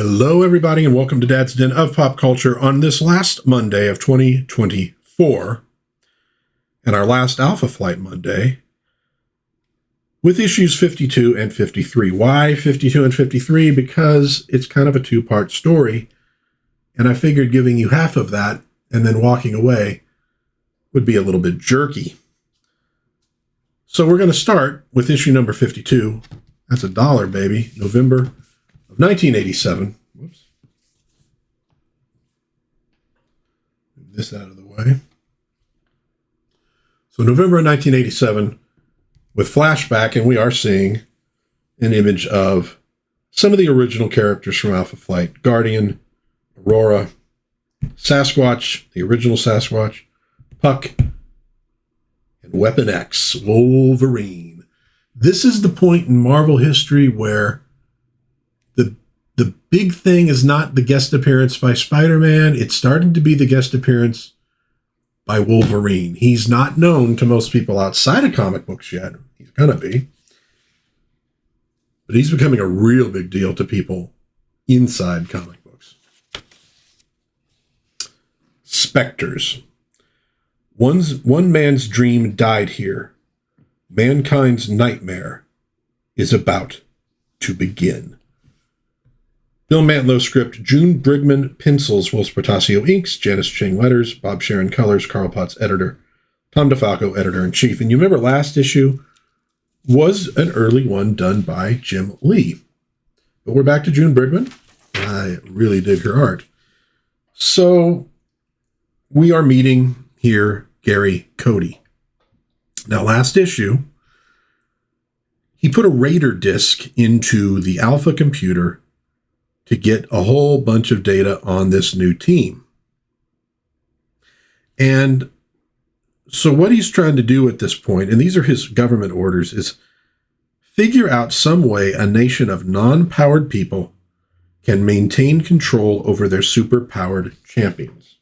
Hello, everybody, and welcome to Dad's Den of Pop Culture on this last Monday of 2024, and our last Alpha Flight Monday, with issues 52 and 53. Why 52 and 53? Because it's kind of a two-part story, and I figured giving you half of that and then walking away would be a little bit jerky. So we're going to start with issue number 52. That's $1, baby. November 1987. Whoops. Move this out of the way. So November of 1987, with flashback, and we are seeing an image of some of the original characters from Alpha Flight. Guardian, Aurora, Sasquatch, the original Sasquatch, Puck, and Weapon X, Wolverine. This is the point in Marvel history where the big thing is not the guest appearance by Spider-Man. It's starting to be the guest appearance by Wolverine. He's not known to most people outside of comic books yet. He's going to be. But he's becoming a real big deal to people inside comic books. Spectres. One man's dream died here. Mankind's nightmare is about to begin. Bill Mantlo script, June Brigman pencils, Will Spartacio inks, Janice Chang letters, Bob Sharon colors, Carl Potts editor, Tom DeFalco editor-in-chief. And you remember last issue was an early one done by Jim Lee. But we're back to June Brigman. I really dig her art. So we are meeting here Gary Cody. Now, last issue, he put a Raider disk into the Alpha computer to get a whole bunch of data on this new team. And so what he's trying to do at this point, and these are his government orders, is figure out some way a nation of non-powered people can maintain control over their super-powered champions.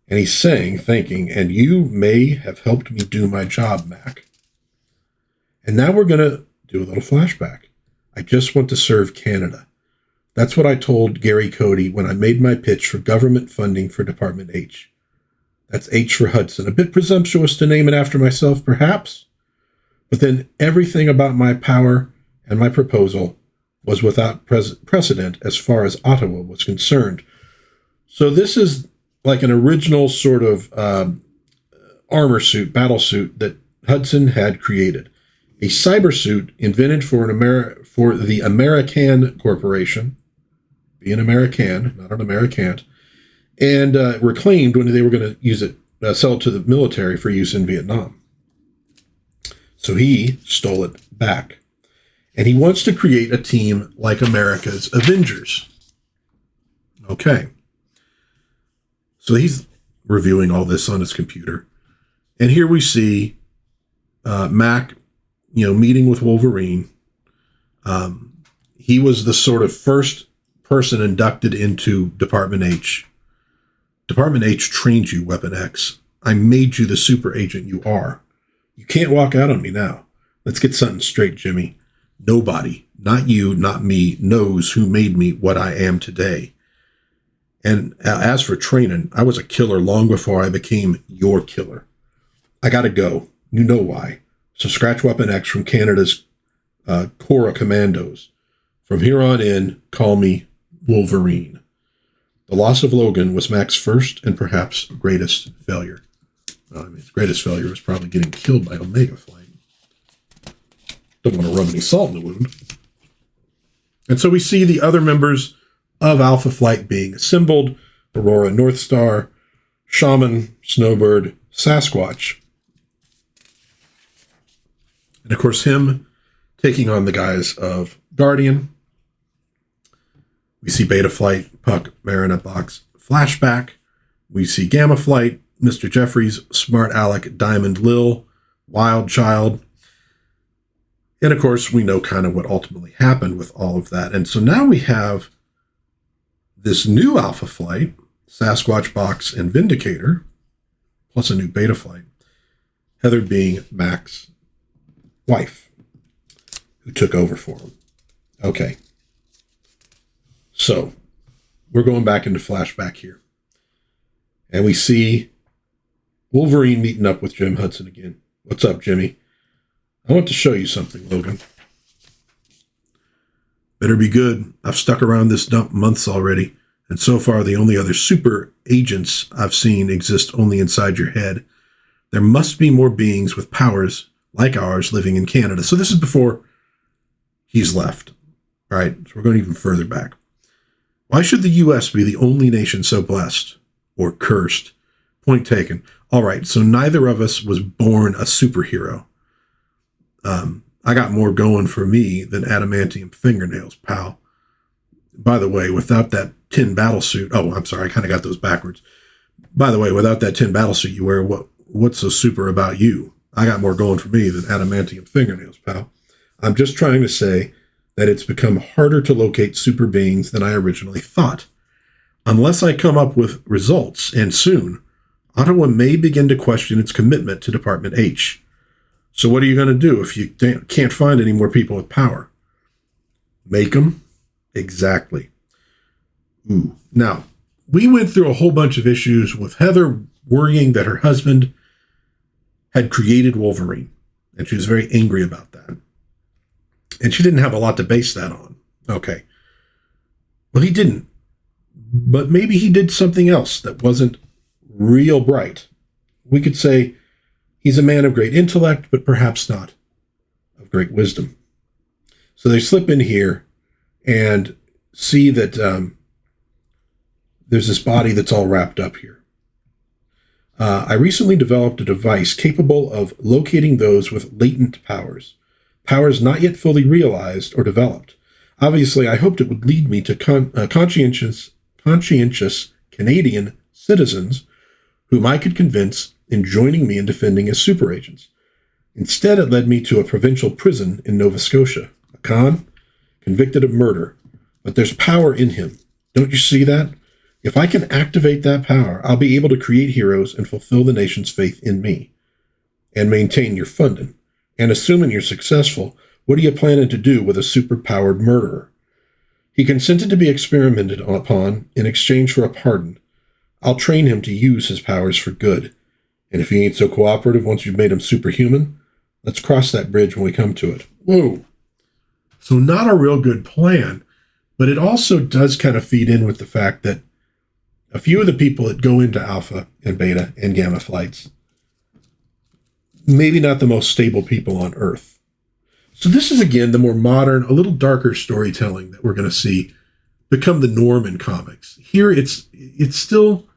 And he's thinking, and you may have helped me do my job, Mac. And now we're going to do a little flashback. I just want to serve Canada. That's what I told Gary Cody when I made my pitch for government funding for Department H. That's H for Hudson. A bit presumptuous to name it after myself, perhaps. But then everything about my power and my proposal was without precedent as far as Ottawa was concerned. So this is like an original sort of armor suit, battle suit that Hudson had created. A cyber suit invented for the American Corporation, be an American, not an American, and reclaimed when they were going to use it, sell it to the military for use in Vietnam. So he stole it back. And he wants to create a team like America's Avengers. Okay. So he's reviewing all this on his computer. And here we see Mac, meeting with Wolverine. He was the sort of first person inducted into Department H. Department H trained you, Weapon X. I made you the super agent you are. You can't walk out on me now. Let's get something straight, Jimmy. Nobody, not you, not me, knows who made me what I am today. And as for training, I was a killer long before I became your killer. I gotta go. You know why. So scratch Weapon X from Canada's Corps of Commandos. From here on in, call me Wolverine. The loss of Logan was Mac's first and perhaps greatest failure. His greatest failure was probably getting killed by Omega Flight. Don't want to rub any salt in the wound. And so we see the other members of Alpha Flight being assembled: Aurora, Northstar, Shaman, Snowbird, Sasquatch. And of course, him taking on the guise of Guardian. We see Beta Flight, Puck, Mariner, Box, Flashback. We see Gamma Flight, Mr. Jeffries, Smart Alec, Diamond Lil, Wild Child. And of course, we know kind of what ultimately happened with all of that. And so now we have this new Alpha Flight, Sasquatch, Box, and Vindicator, plus a new Beta Flight. Heather being Mac's wife, who took over for him. Okay. So we're going back into flashback here. And we see Wolverine meeting up with Jim Hudson again. What's up, Jimmy? I want to show you something, Logan. Better be good. I've stuck around this dump months already, and so far the only other super agents I've seen exist only inside your head. There must be more beings with powers like ours living in Canada. So this is before he's left, right? So we're going even further back. Why should the U.S. be the only nation so blessed or cursed? Point taken. All right, so neither of us was born a superhero. I got more going for me than adamantium fingernails, pal. By the way, without that tin battlesuit, oh, I'm sorry, I kind of got those backwards. By the way, without that tin battlesuit you wear, what's so super about you? I got more going for me than adamantium fingernails, pal. I'm just trying to say that it's become harder to locate super beings than I originally thought. Unless I come up with results, and soon, Ottawa may begin to question its commitment to Department H. So what are you going to do if you can't find any more people with power? Make them? Exactly. Ooh. Now, we went through a whole bunch of issues with Heather worrying that her husband had created Wolverine, and she was very angry about that. And she didn't have a lot to base that on. Okay. Well, he didn't. But maybe he did something else that wasn't real bright. We could say he's a man of great intellect, but perhaps not of great wisdom. So they slip in here and see that there's this body that's all wrapped up here. I recently developed a device capable of locating those with latent powers not yet fully realized or developed. Obviously, I hoped it would lead me to conscientious Canadian citizens whom I could convince in joining me in defending as super agents. Instead, it led me to a provincial prison in Nova Scotia. A con, convicted of murder. But there's power in him. Don't you see that? If I can activate that power, I'll be able to create heroes and fulfill the nation's faith in me. And maintain your funding. And assuming you're successful, what are you planning to do with a super-powered murderer? He consented to be experimented upon in exchange for a pardon. I'll train him to use his powers for good. And if he ain't so cooperative once you've made him superhuman, let's cross that bridge when we come to it. Whoa. So not a real good plan, but it also does kind of feed in with the fact that a few of the people that go into alpha and beta and gamma flights, maybe not the most stable people on Earth. So this is, again, the more modern, a little darker storytelling that we're going to see become the norm in comics. Here, it's still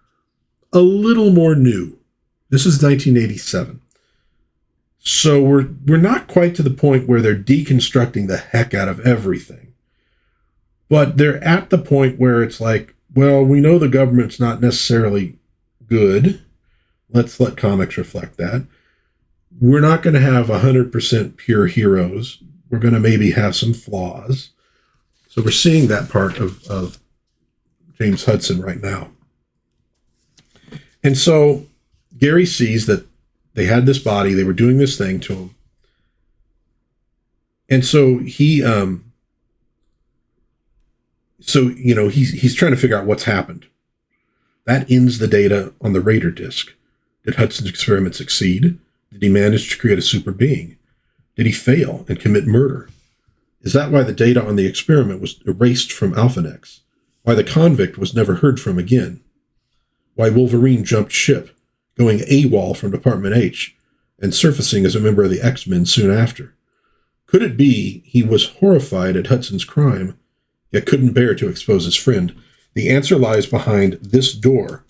a little more new. This is 1987. So we're not quite to the point where they're deconstructing the heck out of everything. But they're at the point where it's like, well, we know the government's not necessarily good. Let's let comics reflect that. We're not going to have 100% pure heroes. We're going to maybe have some flaws. So we're seeing that part of James Hudson right now. And so Gary sees that they had this body, they were doing this thing to him. And so he's trying to figure out what's happened. That ends the data on the radar disk. Did Hudson's experiment succeed? Did he manage to create a super being? Did he fail and commit murder? Is that why the data on the experiment was erased from Alphanex? Why the convict was never heard from again? Why Wolverine jumped ship, going AWOL from Department H, and surfacing as a member of the X-Men soon after? Could it be he was horrified at Hudson's crime, yet couldn't bear to expose his friend? The answer lies behind this door,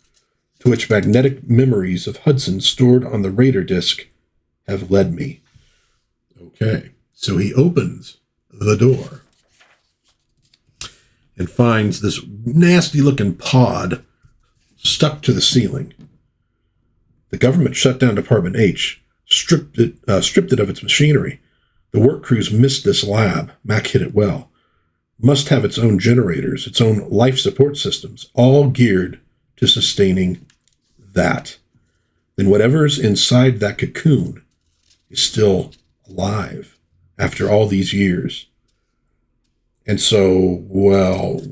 to which magnetic memories of Hudson stored on the radar disk have led me. Okay, so he opens the door and finds this nasty-looking pod stuck to the ceiling. The government shut down Department H, stripped it of its machinery. The work crews missed this lab. Mac hit it well. Must have its own generators, its own life support systems, all geared to sustaining that. Then whatever's inside that cocoon is still alive after all these years. And so, well,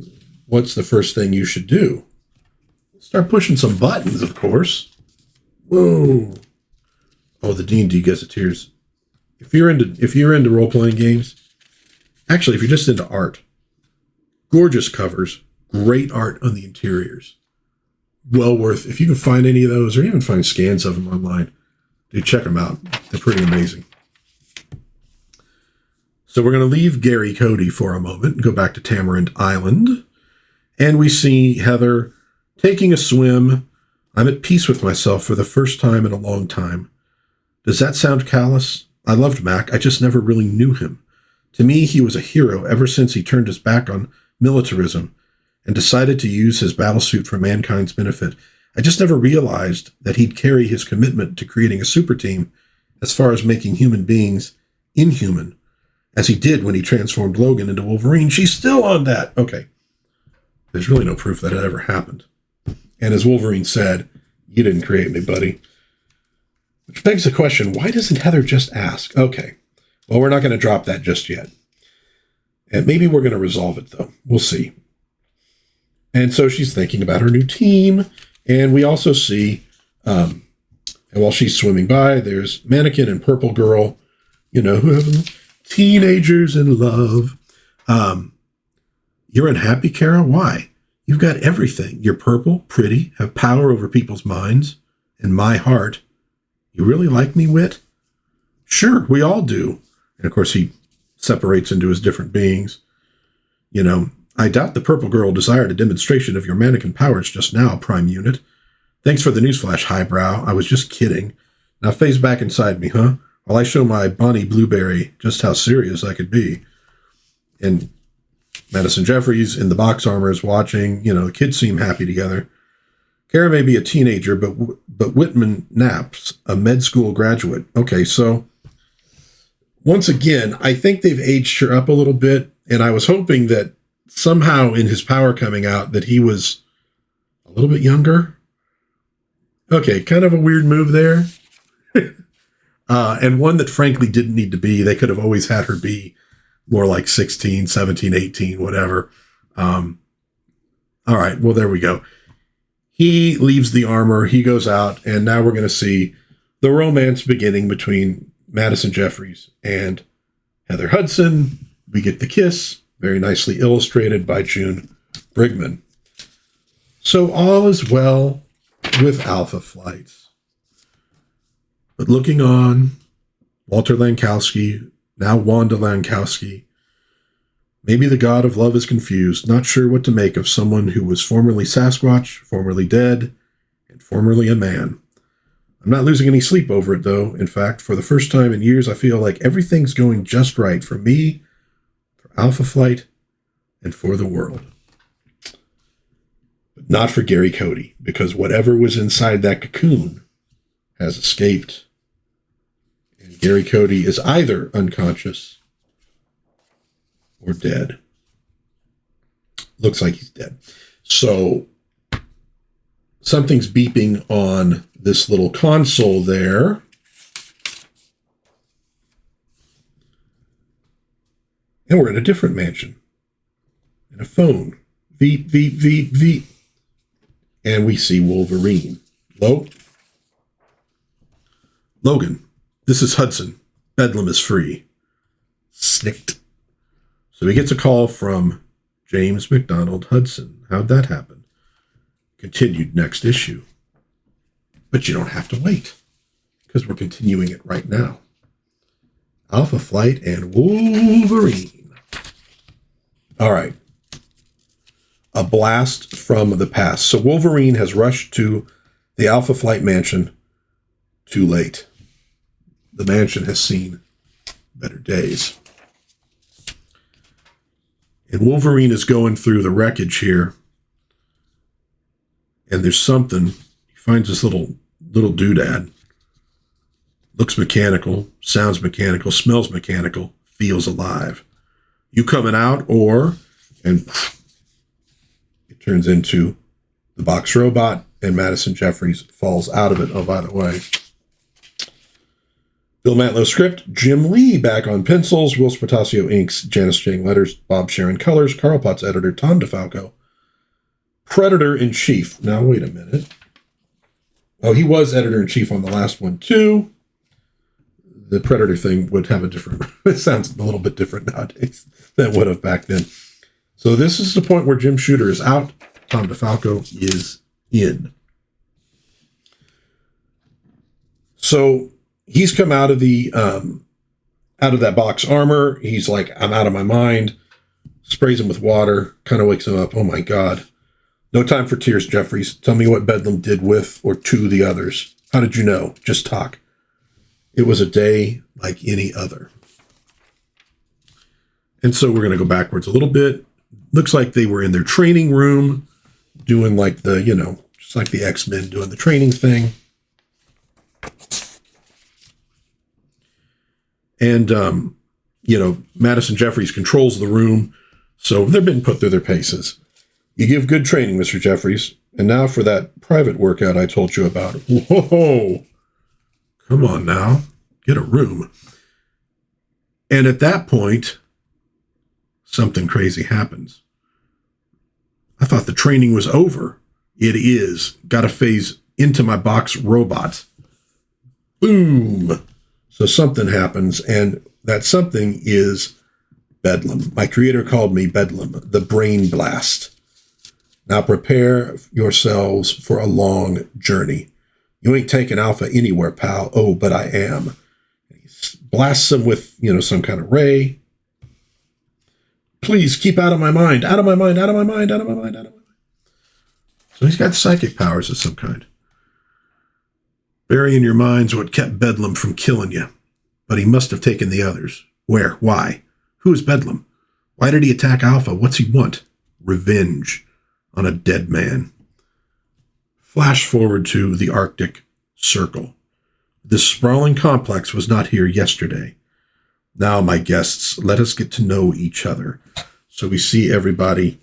what's the first thing you should do? Start pushing some buttons, of course. Whoa. Oh, the D&D Gazetteers. If you're into role-playing games, actually, if you're just into art, gorgeous covers, great art on the interiors. Well worth, if you can find any of those, or even find scans of them online, do check them out. They're pretty amazing. So we're going to leave Gary Cody for a moment and go back to Tamarind Island. And we see Heather taking a swim. I'm at peace with myself for the first time in a long time. Does that sound callous? I loved Mac. I just never really knew him. To me, he was a hero ever since he turned his back on militarism and decided to use his battlesuit for mankind's benefit. I just never realized that he'd carry his commitment to creating a super team as far as making human beings inhuman, as he did when he transformed Logan into Wolverine. She's still on that. Okay. There's really no proof that it ever happened. And as Wolverine said, you didn't create me, buddy. Which begs the question, why doesn't Heather just ask? Okay. Well, we're not going to drop that just yet. And maybe we're going to resolve it, though. We'll see. And so she's thinking about her new team. And we also see, and while she's swimming by, there's Mannequin and Purple Girl, who have teenagers in love. You're unhappy, Kara? Why? You've got everything. You're purple, pretty, have power over people's minds, and my heart. You really like me, Wit? Sure, we all do. And of course, he separates into his different beings. I doubt the Purple Girl desired a demonstration of your mannequin powers just now, Prime Unit. Thanks for the newsflash, Highbrow. I was just kidding. Now phase back inside me, huh? While I show my Bonnie Blueberry just how serious I could be. And Madison Jeffries in the box armor is watching. The kids seem happy together. Kara may be a teenager, but Whitman Knapp's a med school graduate. Okay, so once again, I think they've aged her up a little bit, and I was hoping that somehow in his power coming out that he was a little bit younger. Okay, kind of a weird move there. And one that frankly didn't need to be. They could have always had her be more like 16, 17, 18, whatever. All right, well, there we go. He leaves the armor, he goes out, and now we're going to see the romance beginning between Madison Jeffries and Heather Hudson. We get the kiss, very nicely illustrated by June Brigman. So all is well with Alpha Flights. But looking on, Walter Lankowski, now Wanda Lankowski, maybe the god of love is confused, not sure what to make of someone who was formerly Sasquatch, formerly dead, and formerly a man. I'm not losing any sleep over it, though. In fact, for the first time in years, I feel like everything's going just right for me, for Alpha Flight, and for the world. But not for Gary Cody, because whatever was inside that cocoon has escaped. And Gary Cody is either unconscious or dead. Looks like he's dead. So something's beeping on this little console there. And we're in a different mansion. And a phone. Veep, veep, veep, veep. And we see Wolverine. Logan, this is Hudson. Bedlam is free. Snicked. So he gets a call from James McDonald Hudson. How'd that happen? Continued next issue. But you don't have to wait, because we're continuing it right now. Alpha Flight and Wolverine. All right. A blast from the past. So Wolverine has rushed to the Alpha Flight mansion too late. The mansion has seen better days. And Wolverine is going through the wreckage here. And there's something. He finds this little doodad. Looks mechanical, sounds mechanical, smells mechanical, feels alive. You coming out, and it turns into the box robot, and Madison Jeffries falls out of it. Oh, by the way. Bill Mantlo script, Jim Lee back on pencils, Will Spatasio inks, Janice Chang letters, Bob Sharon colors, Carl Potts editor, Tom DeFalco Predator-in-Chief. Now, wait a minute. Oh, he was Editor-in-Chief on the last one, too. The Predator thing would have a different... It sounds a little bit different nowadays than it would have back then. So this is the point where Jim Shooter is out. Tom DeFalco is in. So he's come out of that box armor. He's like, I'm out of my mind. Sprays him with water. Kind of wakes him up. Oh, my God. No time for tears, Jeffries. Tell me what Bedlam did with or to the others. How did you know? Just talk. It was a day like any other. And so we're going to go backwards a little bit. Looks like they were in their training room doing like the, just like the X-Men doing the training thing. And, Madison Jeffries controls the room. So they've been put through their paces. You give good training, Mr. Jeffries. And now for that private workout I told you about. Whoa! Come on now. Get a room. And at that point, something crazy happens. I thought the training was over. It is. Got to phase into my box robot. Boom! So something happens, and that something is Bedlam. My creator called me Bedlam, the brain blast. Now prepare yourselves for a long journey. You ain't taking Alpha anywhere, pal. Oh, but I am. He blasts him with, some kind of ray. Please keep out of my mind. Out of my mind, out of my mind, out of my mind, out of my mind. So he's got psychic powers of some kind. Bury in your minds what kept Bedlam from killing you. But he must have taken the others. Where? Why? Who is Bedlam? Why did he attack Alpha? What's he want? Revenge on a dead man. Flash forward to the Arctic Circle. This sprawling complex was not here yesterday. Now, my guests, let us get to know each other. So we see everybody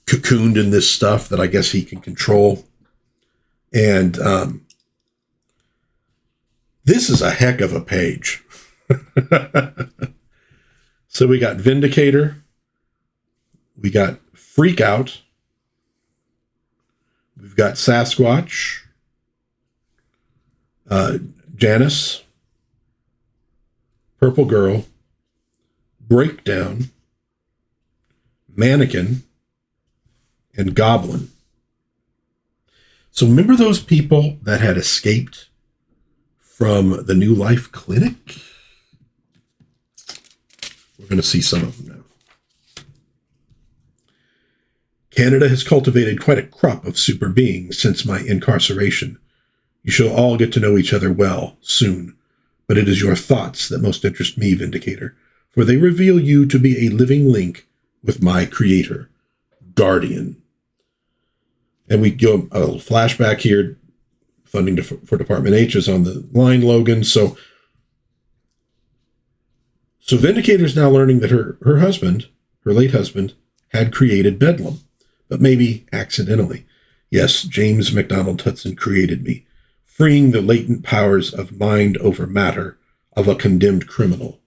cocooned in this stuff that I guess he can control. And this is a heck of a page. So we got Vindicator. We got Freak Out. We've got Sasquatch. Janice. Purple Girl. Breakdown. Mannequin. And Goblin. So remember those people that had escaped from the New Life Clinic? We're going to see some of them now. Canada has cultivated quite a crop of super beings since my incarceration. You shall all get to know each other well, soon. But it is your thoughts that most interest me, Vindicator, for they reveal you to be a living link with my creator, Guardian. And we go a little flashback here. Funding for Department H is on the line, Logan. So Vindicator's now learning that her husband, her late husband, had created Bedlam, but maybe accidentally. Yes, James MacDonald Hudson created me, freeing the latent powers of mind over matter of a condemned criminal.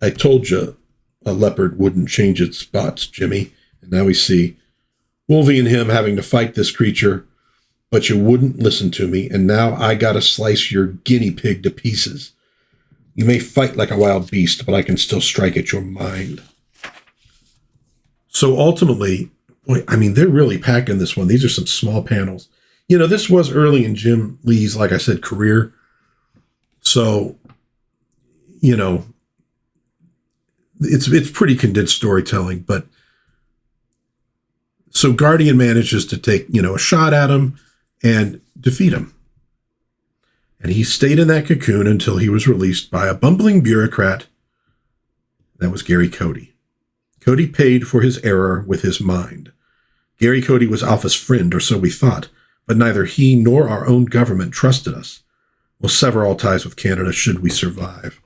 I told you a leopard wouldn't change its spots, Jimmy. And now we see Wolvie and him having to fight this creature, but you wouldn't listen to me, and now I gotta slice your guinea pig to pieces. You may fight like a wild beast, but I can still strike at your mind. So ultimately, boy, I mean, they're really packing this one. These are some small panels. This was early in Jim Lee's, like I said, career. So, it's pretty condensed storytelling, but so Guardian manages to take, a shot at him and defeat him. And he stayed in that cocoon until he was released by a bumbling bureaucrat. That was Gary Cody. Cody paid for his error with his mind. Gary Cody was Alpha's friend, or so we thought, but neither he nor our own government trusted us. We'll sever all ties with Canada should we survive.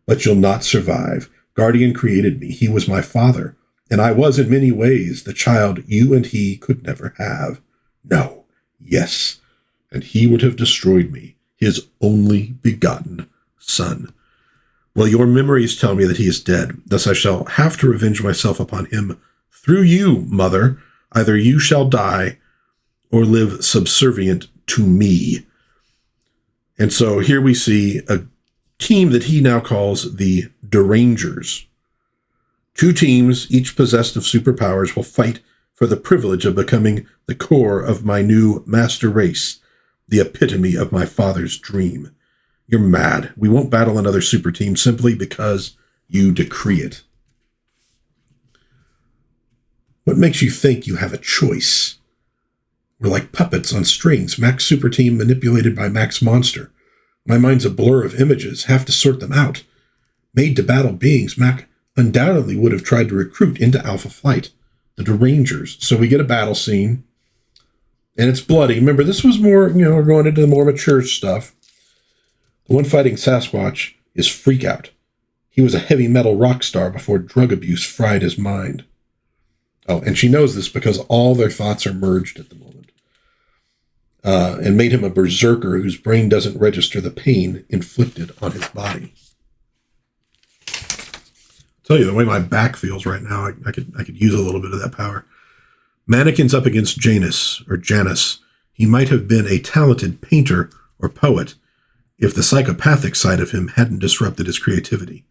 But you'll not survive. Guardian created me. He was my father. And I was in many ways the child you and he could never have. No, yes, and he would have destroyed me, his only begotten son. Well, your memories tell me that he is dead, thus I shall have to revenge myself upon him through you, mother. Either you shall die or live subservient to me. And so here we see a team that he now calls the Derangers. 2 teams, each possessed of superpowers, will fight for the privilege of becoming the core of my new master race, the epitome of my father's dream. You're mad. We won't battle another super team simply because you decree it. What makes you think you have a choice? We're like puppets on strings, Mac's super team manipulated by Mac's monster. My mind's a blur of images, have to sort them out. Made to battle beings, Mac undoubtedly would have tried to recruit into Alpha Flight, the Derangers. So we get a battle scene, and it's bloody. Remember, this was more, we're going into the more mature stuff. The one fighting Sasquatch is Freak Out. He was a heavy metal rock star before drug abuse fried his mind. Oh, and she knows this because all their thoughts are merged at the moment. And made him a berserker whose brain doesn't register the pain inflicted on his body. I'll tell you, the way my back feels right now, I could use a little bit of that power. Mannequin's up against Janus. He might have been a talented painter or poet if the psychopathic side of him hadn't disrupted his creativity.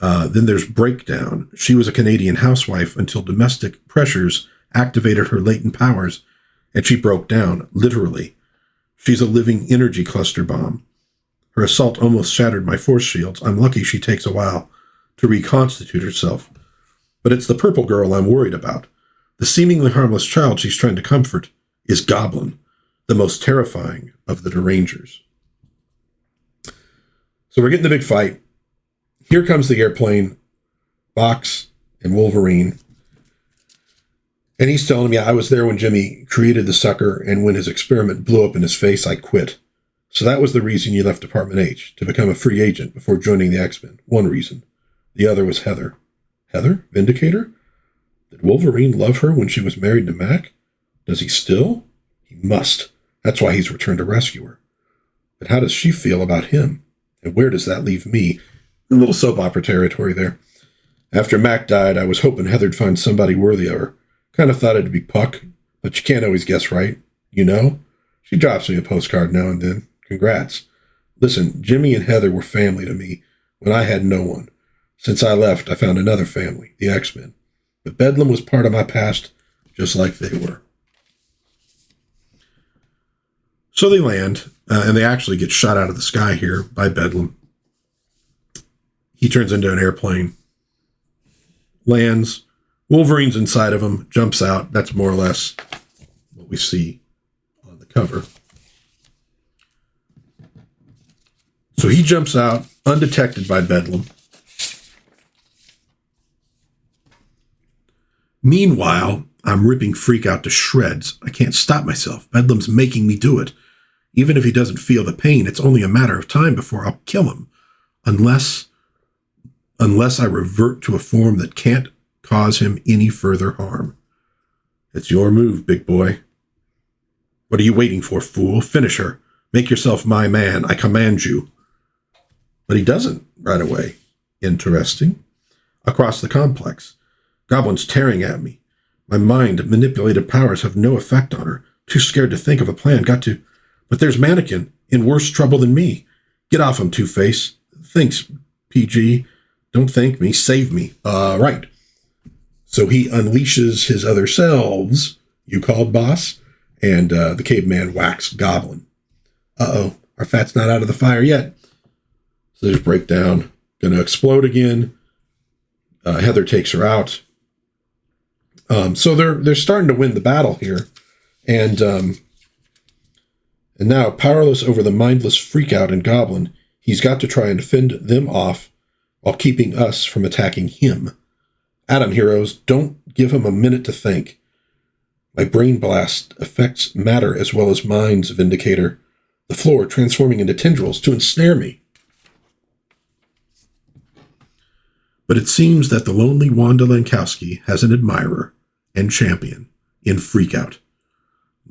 Then there's Breakdown. She was a Canadian housewife until domestic pressures activated her latent powers, and she broke down, literally. She's a living energy cluster bomb. Her assault almost shattered my force shields. I'm lucky she takes a while to reconstitute herself. But it's the purple girl I'm worried about. The seemingly harmless child she's trying to comfort is Goblin, the most terrifying of the Derangers. So we're getting the big fight. Here comes the airplane, Box and Wolverine. And he's telling me, I was there when Jimmy created the sucker, and when his experiment blew up in his face, I quit. So that was the reason you left Department H, to become a free agent before joining the X-Men. One reason. The other was Heather. Heather? Vindicator? Did Wolverine love her when she was married to Mac? Does he still? He must. That's why he's returned to rescue her. But how does she feel about him? And where does that leave me? A little soap opera territory there. After Mac died, I was hoping Heather'd find somebody worthy of her. Kind of thought it'd be Puck, but you can't always guess right. She drops me a postcard now and then. Congrats. Listen, Jimmy and Heather were family to me when I had no one. Since I left, I found another family, the X-Men. But Bedlam was part of my past, just like they were. So they land, and they actually get shot out of the sky here by Bedlam. He turns into an airplane, lands. Wolverine's inside of him, jumps out. That's more or less what we see on the cover. So he jumps out, undetected by Bedlam. Meanwhile, I'm ripping Freak Out to shreds. I can't stop myself. Bedlam's making me do it. Even if he doesn't feel the pain, it's only a matter of time before I'll kill him. Unless I revert to a form that can't cause him any further harm. It's your move, big boy. What are you waiting for, fool? Finish her. Make yourself my man. I command you. But he doesn't right away. Interesting. Across the complex, Goblin's tearing at me. My mind-manipulated powers have no effect on her. Too scared to think of a plan. But there's Mannequin, in worse trouble than me. Get off him, Two-Face. Thanks, PG. Don't thank me. Save me. Right. So he unleashes his other selves, you called boss, and the caveman whacks Goblin. Uh-oh, our fat's not out of the fire yet. So there's Breakdown. Gonna explode again. Heather takes her out. So they're starting to win the battle here. And now, powerless over the mindless Freakout and Goblin, he's got to try and fend them off while keeping us from attacking him. Atom heroes, don't give him a minute to think. My brain blast affects matter as well as minds, Vindicator. The floor transforming into tendrils to ensnare me. But it seems that the lonely Wanda Lankowski has an admirer and champion in Freakout.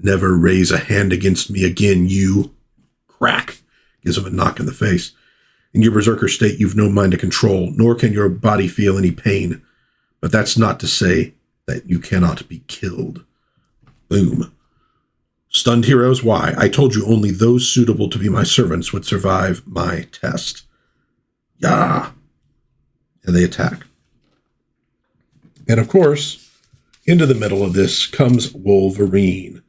Never raise a hand against me again, you. Crack. Gives him a knock in the face. In your berserker state, you've no mind to control, nor can your body feel any pain. But that's not to say that you cannot be killed. Boom. Stunned heroes, why? I told you only those suitable to be my servants would survive my test. Yeah. And they attack. And of course, into the middle of this comes Wolverine.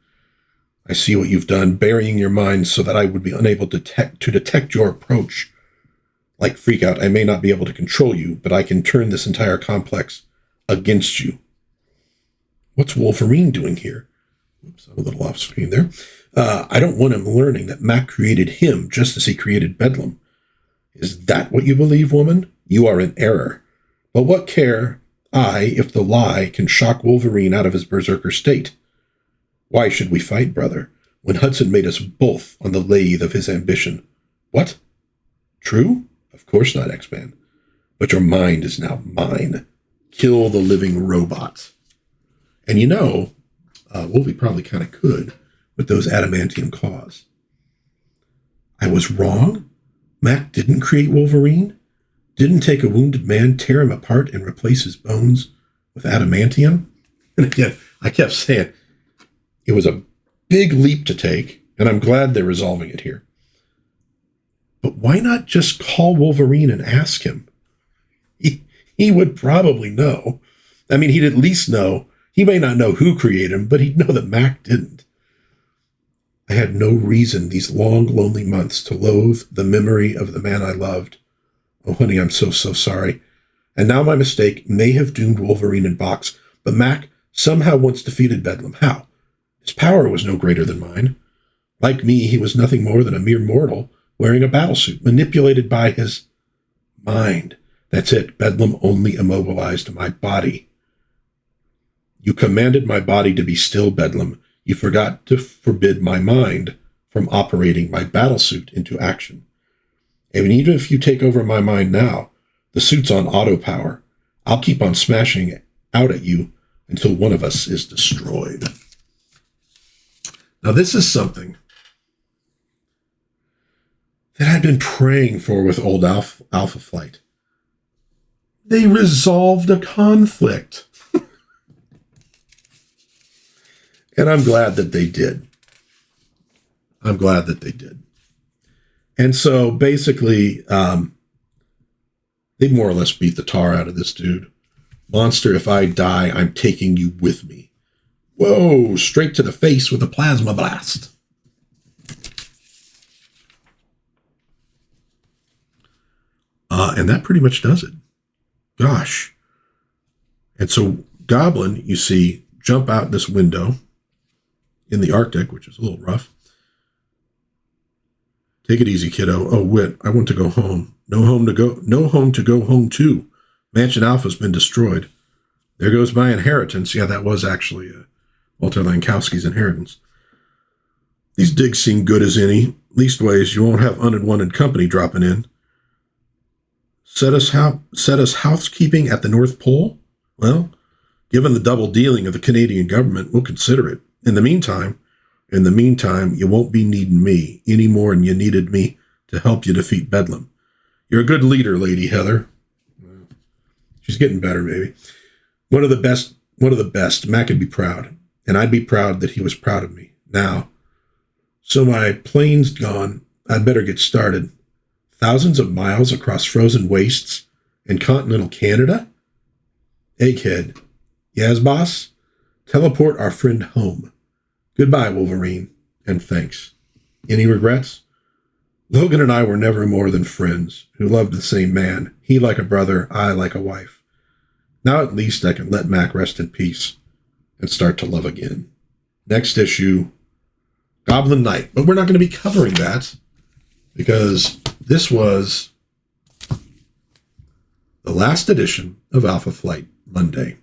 I see what you've done, burying your mind so that I would be unable to detect your approach. Like Freakout, I may not be able to control you, but I can turn this entire complex against you. What's Wolverine doing here? Oops, I'm a little off screen there. I don't want him learning that Mac created him just as he created Bedlam. Is that what you believe, woman? You are in error. But what care I if the lie can shock Wolverine out of his berserker state? Why should we fight, brother, when Hudson made us both on the lathe of his ambition? What? True? Of course not, X-Man. But your mind is now mine. Kill the living robot. And you know, Wolvie probably kind of could with those adamantium claws. I was wrong? Mac didn't create Wolverine? Didn't take a wounded man, tear him apart, and replace his bones with adamantium? And again, I kept saying, it was a big leap to take, and I'm glad they're resolving it here. But why not just call Wolverine and ask him? He would probably know. I mean, he'd at least know. He may not know who created him, but he'd know that Mac didn't. I had no reason these long, lonely months to loathe the memory of the man I loved. Oh, honey, I'm so sorry. And now my mistake may have doomed Wolverine and Box, but Mac somehow once defeated Bedlam. How? His power was no greater than mine. Like me, he was nothing more than a mere mortal wearing a battlesuit, manipulated by his mind. That's it. Bedlam only immobilized my body. You commanded my body to be still, Bedlam. You forgot to forbid my mind from operating my battlesuit into action. And even if you take over my mind now, the suit's on auto power. I'll keep on smashing out at you until one of us is destroyed. Now, this is something that I'd been praying for with old Alpha Flight. They resolved a conflict. And I'm glad that they did. I'm glad that they did. And so basically, they more or less beat the tar out of this dude. Monster, if I die, I'm taking you with me. Whoa, straight to the face with a plasma blast. And that pretty much does it. Gosh. And so Goblin, you see, jump out this window in the Arctic, which is a little rough. Take it easy, kiddo. Oh, Wit, I want to go home. No home to go home to. Mansion Alpha's been destroyed. There goes my inheritance. Yeah, that was actually Walter Lankowski's inheritance. These digs seem good as any. Leastways, you won't have unwanted company dropping in. Set us housekeeping at the North Pole? Well, given the double dealing of the Canadian government, we'll consider it. In the meantime, you won't be needing me any more than you needed me to help you defeat Bedlam. You're a good leader, Lady Heather. She's getting better, maybe. One of the best. Mac could be proud. And I'd be proud that he was proud of me. Now, so my plane's gone. I'd better get started. Thousands of miles across frozen wastes in continental Canada? Egghead. Yes, boss? Teleport our friend home. Goodbye, Wolverine, and thanks. Any regrets? Logan and I were never more than friends who loved the same man. He like a brother, I like a wife. Now at least I can let Mac rest in peace and start to love again. Next issue, Goblin Knight. But we're not going to be covering that because this was the last edition of Alpha Flight Monday.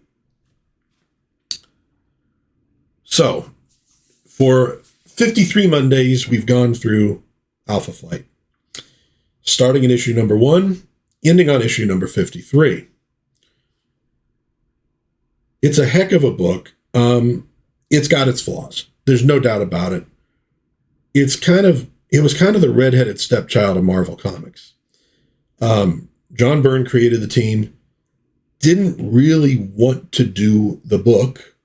So, for 53 Mondays, we've gone through Alpha Flight, starting in issue number 1, ending on issue number 53. It's a heck of a book. It's got its flaws. There's no doubt about it. It was kind of the redheaded stepchild of Marvel Comics. John Byrne created the team. didn't really want to do the book,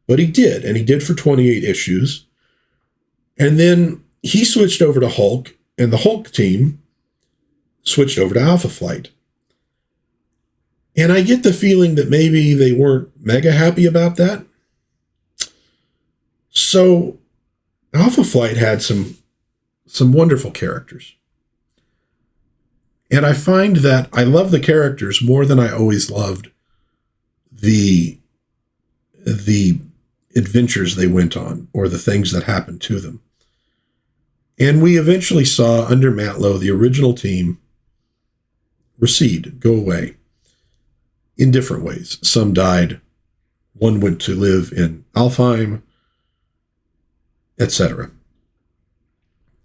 but he did, and he did for 28 issues. And then he switched over to Hulk, and the Hulk team switched over to Alpha Flight. And I get the feeling that maybe they weren't mega happy about that. So Alpha Flight had some wonderful characters. And I find that I love the characters more than I always loved the adventures they went on or the things that happened to them. And we eventually saw, under Mantlo, the original team recede, go away, in different ways. Some died. One went to live in Alfheim, etc.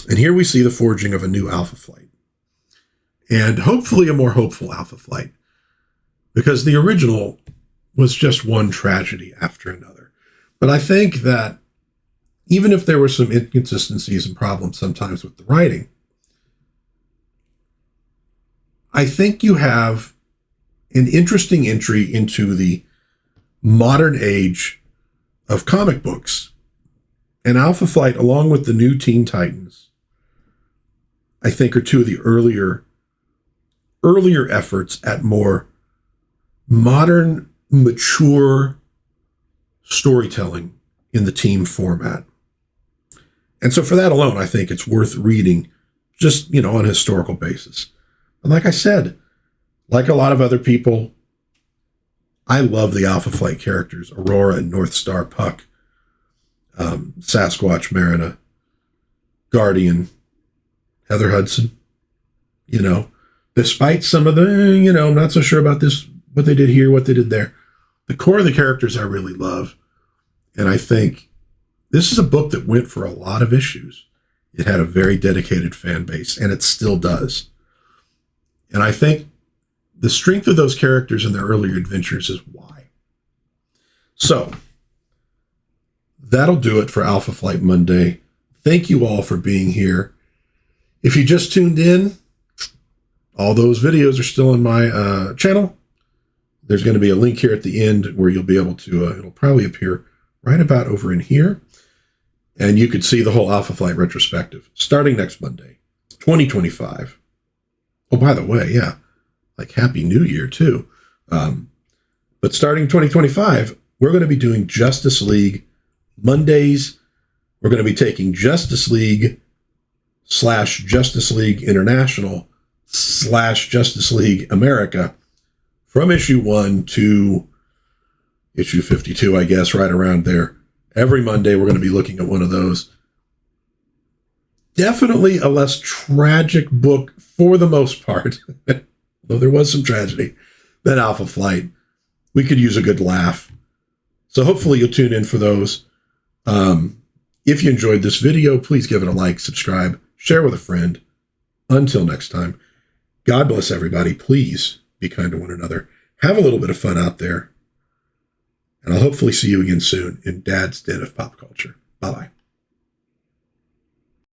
And here we see the forging of a new Alpha Flight. And hopefully a more hopeful Alpha Flight. Because the original was just one tragedy after another. But I think that even if there were some inconsistencies and problems sometimes with the writing, I think you have an interesting entry into the modern age of comic books. And Alpha Flight, along with the new Teen Titans, I think are two of the earlier efforts at more modern, mature storytelling in the team format. And so for that alone, I think it's worth reading just, on a historical basis. And like I said, like a lot of other people, I love the Alpha Flight characters, Aurora and North Star Puck, Sasquatch Marina, Guardian, Heather Hudson. Despite some of the, I'm not so sure about this, what they did here, what they did there. The core of the characters I really love. And I think this is a book that went for a lot of issues. It had a very dedicated fan base, and it still does. And I think the strength of those characters in their earlier adventures is why. So, that'll do it for Alpha Flight Monday. Thank you all for being here. If you just tuned in, all those videos are still on my channel. There's going to be a link here at the end where you'll be able to, it'll probably appear right about over in here. And you could see the whole Alpha Flight retrospective starting next Monday, 2025. Oh, by the way, yeah, like Happy New Year too. But starting 2025, we're going to be doing Justice League Mondays. We're going to be taking Justice League / Justice League International / Justice League America from issue 1 to issue 52, I guess, right around there. Every Monday, we're going to be looking at one of those. Definitely a less tragic book for the most part, though there was some tragedy, than Alpha Flight. We could use a good laugh. So hopefully you'll tune in for those. If you enjoyed this video, please give it a like, subscribe, share with a friend. Until next time, God bless everybody. Please be kind to one another. Have a little bit of fun out there. And I'll hopefully see you again soon in Dad's Den of Pop Culture. Bye-bye.